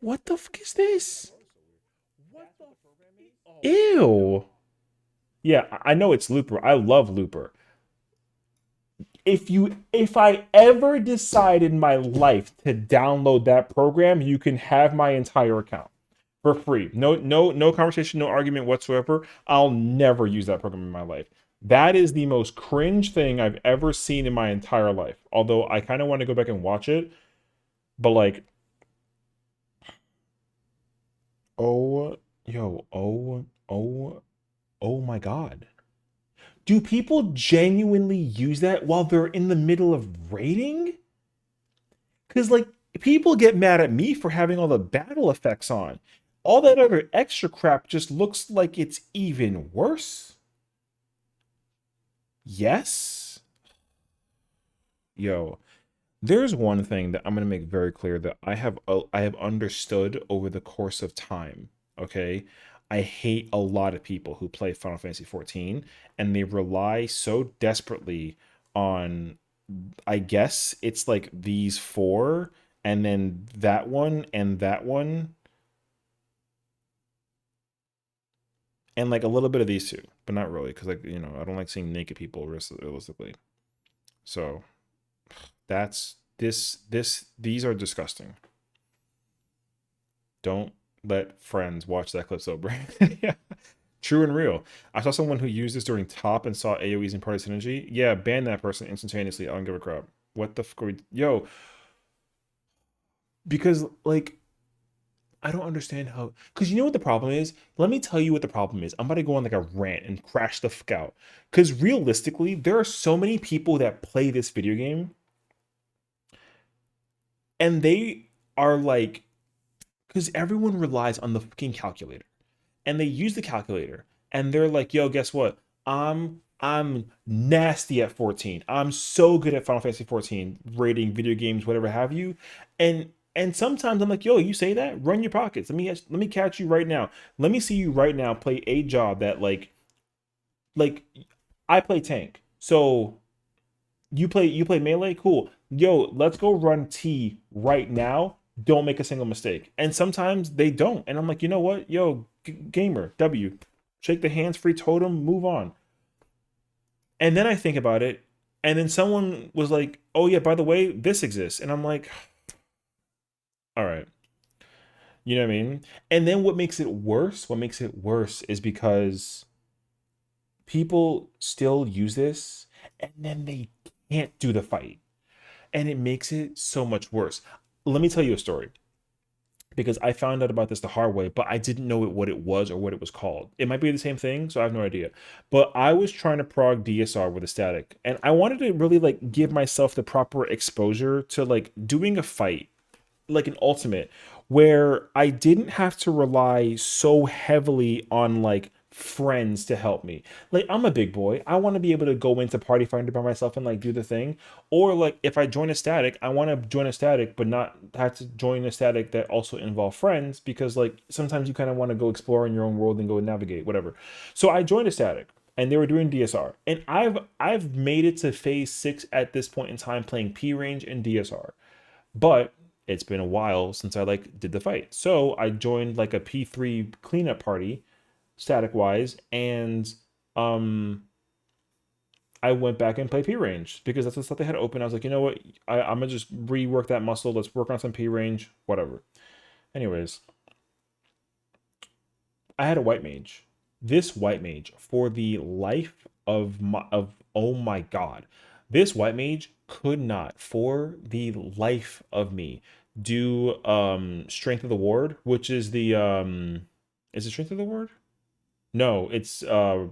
Speaker 1: What the fuck is this? Ew. Yeah, I know it's Looper. I love Looper. If I ever decide in my life to download that program, you can have my entire account for free. No conversation, no argument whatsoever. I'll never use that program in my life. That is the most cringe thing I've ever seen in my entire life. Although I kind of want to go back and watch it, but like oh my god. Do people genuinely use that while they're in the middle of raiding? Because, like, people get mad at me for having all the battle effects on. All that other extra crap just looks like it's even worse. Yes? Yo, there's one thing that I'm going to make very clear that I have understood over the course of time, okay? I hate a lot of people who play Final Fantasy XIV and they rely so desperately on, I guess it's like these four and then that one and that one and like a little bit of these two, but not really because like, you know, I don't like seeing naked people realistically. So that's these are disgusting. Don't let friends watch that clip sober. Yeah. True and real. I saw someone who used this during top and saw AoEs and party synergy. Yeah, ban that person instantaneously. I don't give a crap. What the fuck are we... Yo. Because, like, I don't understand how... Because you know what the problem is? Let me tell you what the problem is. I'm about to go on like a rant and crash the fuck out. Because realistically, there are so many people that play this video game and they are like... Because everyone relies on the fucking calculator. And they use the calculator. And they're like, yo, guess what? I'm nasty at 14. I'm so good at Final Fantasy 14, rating video games, whatever have you. And sometimes I'm like, yo, you say that? Run your pockets. Let me catch you right now. Let me see you right now play a job that like I play tank. So you play melee? Cool. Yo, let's go run T right now. Don't make a single mistake. And sometimes they don't. And I'm like, you know what? Yo, gamer, W. Shake the hands-free totem, move on. And then I think about it, and then someone was like, oh yeah, by the way, this exists. And I'm like, All right. You know what I mean? And then what makes it worse? What makes it worse is because people still use this and then they can't do the fight. And it makes it so much worse. Let me tell you a story because I found out about this the hard way, but I didn't know what it was or what it was called. It might be the same thing, so I have no idea. But I was trying to prog DSR with a static, and I wanted to really like give myself the proper exposure to like doing a fight like an ultimate where I didn't have to rely so heavily on like friends to help me. Like I'm a big boy. I want to be able to go into Party Finder by myself and like do the thing. Or like if I join a static, I want to join a static but not have to join a static that also involve friends because like sometimes you kind of want to go explore in your own world and go navigate whatever. So I joined a static and they were doing DSR. And I've made it to phase 6 at this point in time playing P range and DSR. But it's been a while since I like did the fight. So I joined like a P3 cleanup party, static wise, and um I went back and played P range because that's the stuff they had open. I was like, you know what? I'm gonna just rework that muscle. Let's work on some P range, whatever. Anyways, I had a white mage. This white mage, for the life of oh my god, this white mage could not, for the life of me, do strength of the ward, which is the is it strength of the ward? No, it's the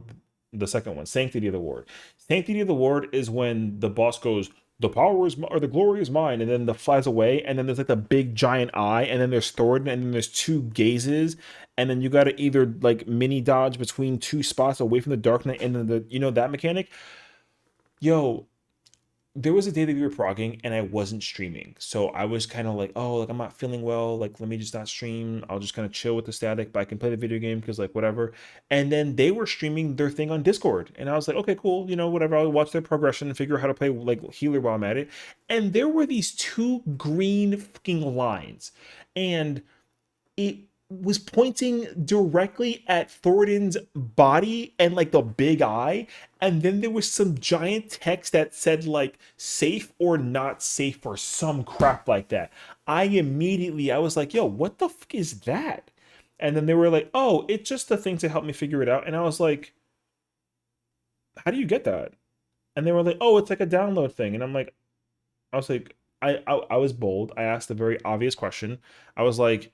Speaker 1: second one, Sanctity of the Ward. Sanctity of the Ward is when the boss goes, the power is or the glory is mine, and then the flies away, and then there's like the big giant eye, and then there's Thorin, and then there's two gazes, and then you gotta either like mini dodge between two spots away from the Dark Knight, and then the that mechanic. Yo, there was a day that we were progging and I wasn't streaming. So I was kind of like, oh, like I'm not feeling well. Like, let me just not stream. I'll just kind of chill with the static, but I can play the video game because, like, whatever. And then they were streaming their thing on Discord. And I was like, okay, cool. Whatever. I'll watch their progression and figure out how to play, like, healer while I'm at it. And there were these two green fucking lines. And it was pointing directly at Thorin's body and like the big eye. And then there was some giant text that said like safe or not safe or some crap like that. I was like, yo, what the fuck is that? And then they were like, oh, it's just the thing to help me figure it out. And I was like, how do you get that? And they were like, oh, it's like a download thing. And I was like, I was bold. I asked a very obvious question. I was like,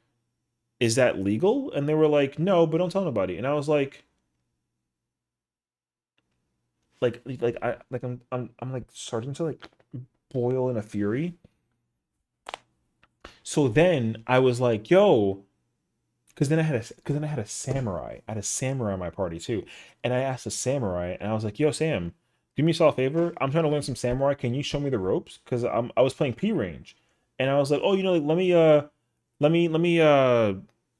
Speaker 1: is that legal? And they were like, no, but don't tell nobody. And I was I'm like starting to like boil in a fury. So then I was like, yo, because then I had a samurai. I had a samurai in my party too. And I asked a samurai and I was like, yo, Sam, do me a small favor. I'm trying to learn some samurai. Can you show me the ropes? Because I was playing P range. And I was like, oh, like, let me let me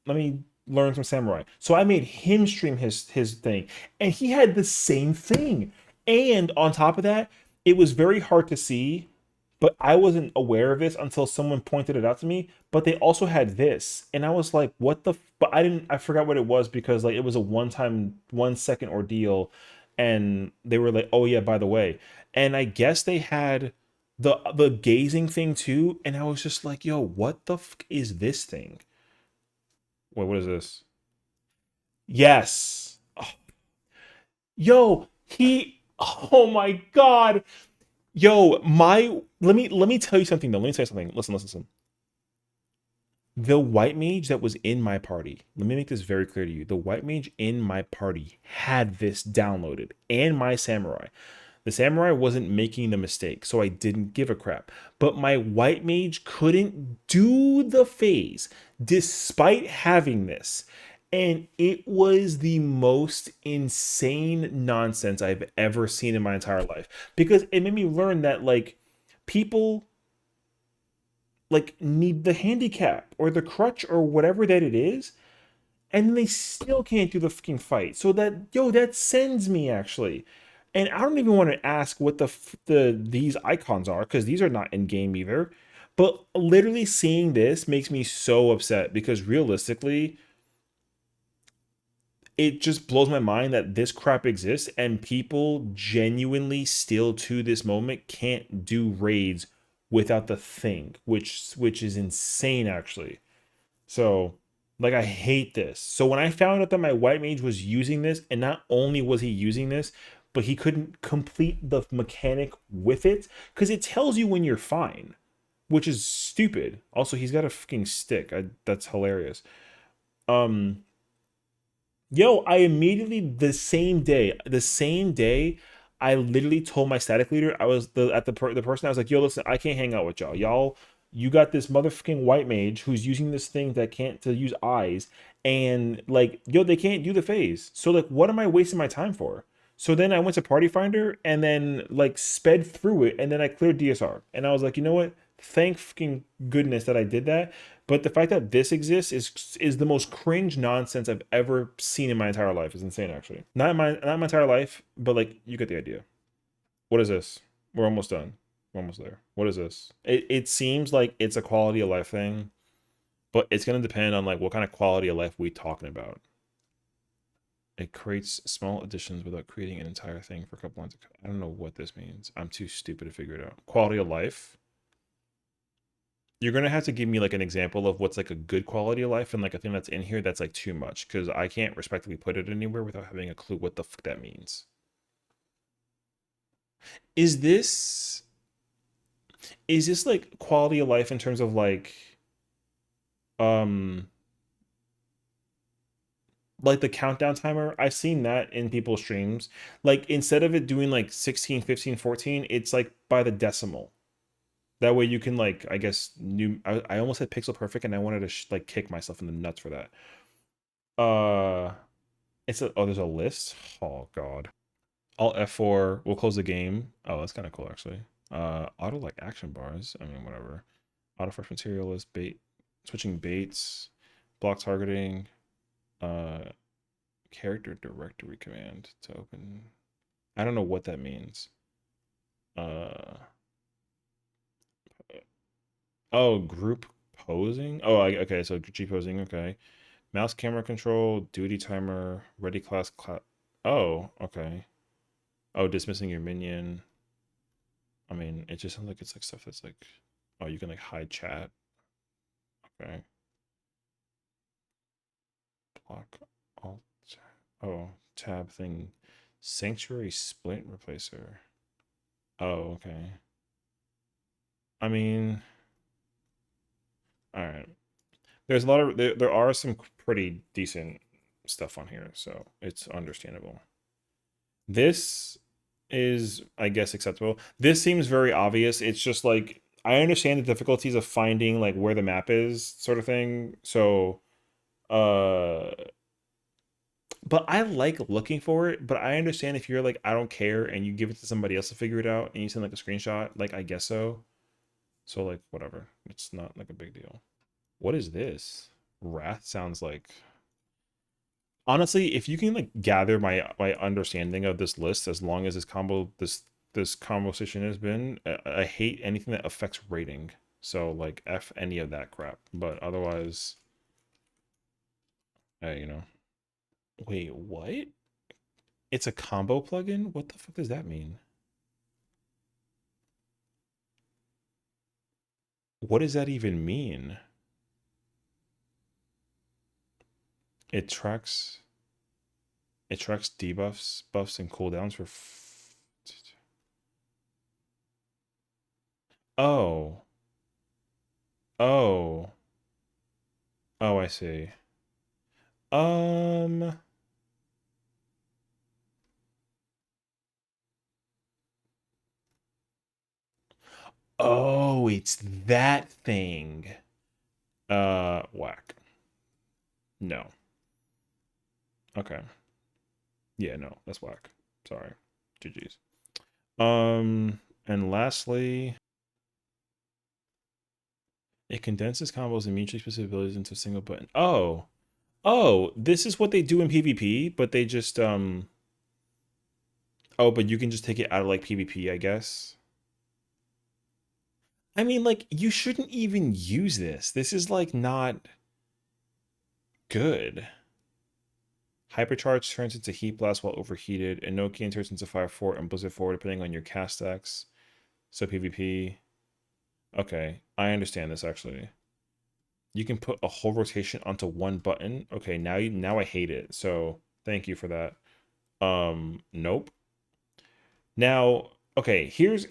Speaker 1: let me learn some samurai. So I made him stream his thing, and he had the same thing. And on top of that, it was very hard to see, but I wasn't aware of this until someone pointed it out to me. But they also had this, and I was like, "What the?" But I didn't. I forgot what it was because like it was a 1 second ordeal, and they were like, "Oh yeah, by the way," and I guess they had the gazing thing too, and I was just like, "Yo, what the fuck is this thing?" Wait, what is this? Yes. Oh, yo, oh my god. Yo, my let me tell you something though. Let me tell you something. Listen. The white mage that was in my party, let me make this very clear to you. The white mage in my party had this downloaded and my samurai. The samurai wasn't making the mistake, so I didn't give a crap. But my white mage couldn't do the phase despite having this. And it was the most insane nonsense I've ever seen in my entire life. Because it made me learn that, like, people like need the handicap or the crutch or whatever that it is, and they still can't do the fucking fight. So that sends me actually. And I don't even want to ask what these icons are because these are not in game either. But literally seeing this makes me so upset because realistically, it just blows my mind that this crap exists and people genuinely still to this moment can't do raids without the thing, which is insane actually. So, like, I hate this. So when I found out that my white mage was using this, and not only was he using this, but he couldn't complete the mechanic with it, because it tells you when you're fine, which is stupid. Also, he's got a fucking stick. That's hilarious. Um, Yo, I immediately the same day, I literally told my static leader, I was the person, I was like, yo, listen, I can't hang out with y'all. Y'all, you got this motherfucking white mage who's using this thing that can't to use eyes, and like, yo, they can't do the phase. So like, what am I wasting my time for? So then I went to Party Finder and then like sped through it, and then I cleared DSR, and I was like, you know what? Thank fucking goodness that I did that. But the fact that this exists is the most cringe nonsense I've ever seen in my entire life. Is insane, actually. Not my entire life, but like you get the idea. What is this? We're almost done. We're almost there. What is this? It seems like it's a quality of life thing, but it's gonna depend on like what kind of quality of life we talking about. It creates small additions without creating an entire thing for a couple lines. I don't know what this means. I'm too stupid to figure it out. Quality of life. You're gonna have to give me like an example of what's like a good quality of life and like a thing that's in here that's like too much, because I can't respectively put it anywhere without having a clue what the fuck that means. Is this is this like quality of life in terms of um like the countdown timer? I've seen that in people's streams. Like instead of it doing like 16, 15, 14, it's like by the decimal. That way you can like, I guess, I almost said pixel perfect, and I wanted to like kick myself in the nuts for that. Uh there's a list. Oh god. Alt F4. We'll close the game. Oh, that's kind of cool actually. Auto like action bars. I mean, whatever. Auto fresh material is bait. Switching baits. Block targeting. Uh, Character directory command to open. I don't know what that means. Uh, oh, group posing. Oh, okay. So G posing. Okay. Mouse camera control. Duty timer. Ready class. Oh, okay. Oh, dismissing your minion. I mean, it just sounds like it's like stuff that's like, oh, you can like hide chat. Okay. Block alt. Oh, tab thing. Sanctuary splint replacer. Oh, okay. I mean, all right. There's a lot of there are some pretty decent stuff on here, so it's understandable. This is, I guess, acceptable. This seems very obvious. It's just like I understand the difficulties of finding like where the map is, sort of thing. So, uh, but I like looking for it. But I understand if you're like, I don't care, and you give it to somebody else to figure it out, and you send like a screenshot, like I guess so. So like whatever. It's not like a big deal. What is this? Wrath sounds like, honestly, if you can like gather my understanding of this list, as long as this conversation has been, I hate anything that affects rating. So like F any of that crap. But otherwise, you know. Wait, what? It's a combo plugin? What the fuck does that mean? What does that even mean? It tracks it tracks debuffs, buffs, and cooldowns for Oh. Oh. Oh, I see. Um Oh, it's that thing. Whack. No. Okay. Yeah, no, that's whack. Sorry. GG's. And lastly, it condenses combos and mutually specific abilities into a single button. Oh. Oh, this is what they do in PvP, but they just oh, but you can just take it out of like PvP, I guess. I mean, like, you shouldn't even use this. This is like not good. Hypercharge turns into Heat Blast while overheated, and Nokian turns into Fire 4 and Blizzard 4 depending on your cast decks. So PvP. Okay, I understand this actually. You can put a whole rotation onto one button. Okay, now I hate it. So thank you for that. Nope. Now, okay, here's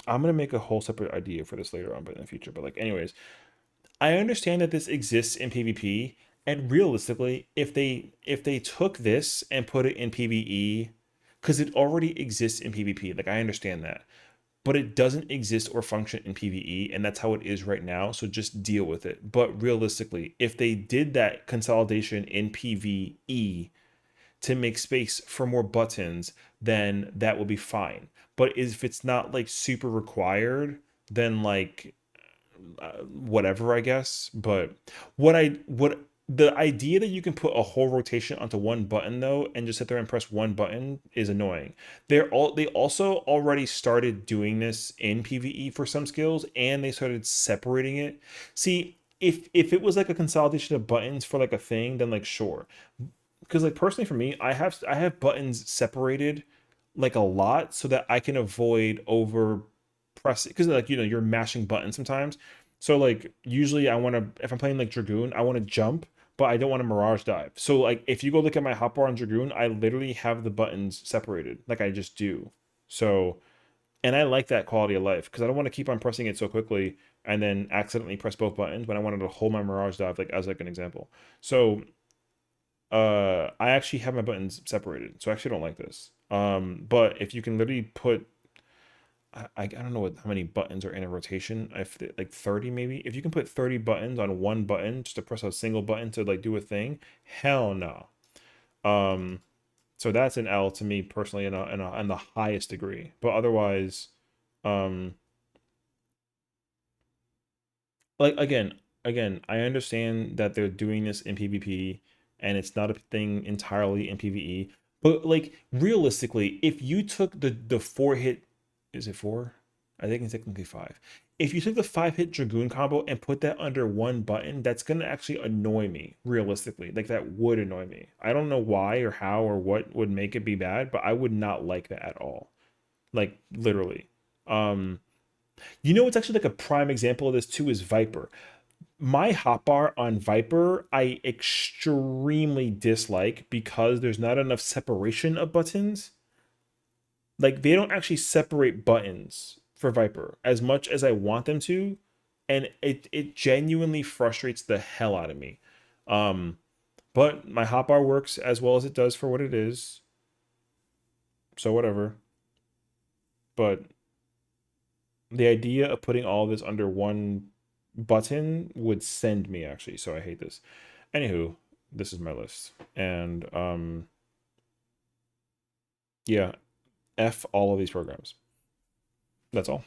Speaker 1: I'm gonna make a whole separate idea for this later on, but in the future. But like, anyways, I understand that this exists in PvP, and realistically, if they took this and put it in PvE, because it already exists in PvP, like I understand that, but it doesn't exist or function in PvE, and that's how it is right now. So just deal with it. But realistically, if they did that consolidation in PvE to make space for more buttons, then that would be fine. But if it's not like super required, then like whatever, I guess. But what the idea that you can put a whole rotation onto one button though and just sit there and press one button is annoying. They also already started doing this in PvE for some skills, and they started separating it. See, if it was like a consolidation of buttons for like a thing, then like sure. Because like personally for me, I have buttons separated like a lot so that I can avoid over pressing, because like you're mashing buttons sometimes. So like usually I want to, if I'm playing like Dragoon, I want to jump, but I don't want to Mirage dive. So like if you go look at my hotbar on Dragoon, I literally have the buttons separated, like I just do. So, and I like that quality of life because I don't want to keep on pressing it so quickly and then accidentally press both buttons when I wanted to hold my Mirage dive, like as like an example. So I actually have my buttons separated, so I actually don't like this. But if you can literally put, I don't know how many buttons are in a rotation. If like 30 maybe. If you can put 30 buttons on one button just to press a single button to like do a thing, hell no. So that's an L to me personally in the highest degree. But otherwise, um, like again, I understand that they're doing this in PvP and it's not a thing entirely in PvE. But like realistically, if you took the four hit, is it four? I think it's technically five. If you took the 5-hit Dragoon combo and put that under one button, that's gonna actually annoy me, realistically. Like that would annoy me. I don't know why or how or what would make it be bad, but I would not like that at all. Like literally. Um, what's actually like a prime example of this too is Viper. My hotbar on Viper, I extremely dislike because there's not enough separation of buttons. Like they don't actually separate buttons for Viper as much as I want them to, and it genuinely frustrates the hell out of me. Um, but my hotbar works as well as it does for what it is, so whatever. But the idea of putting all of this under one button would send me actually, so I hate this. Anywho, this is my list. And yeah, F all of these programs. That's all.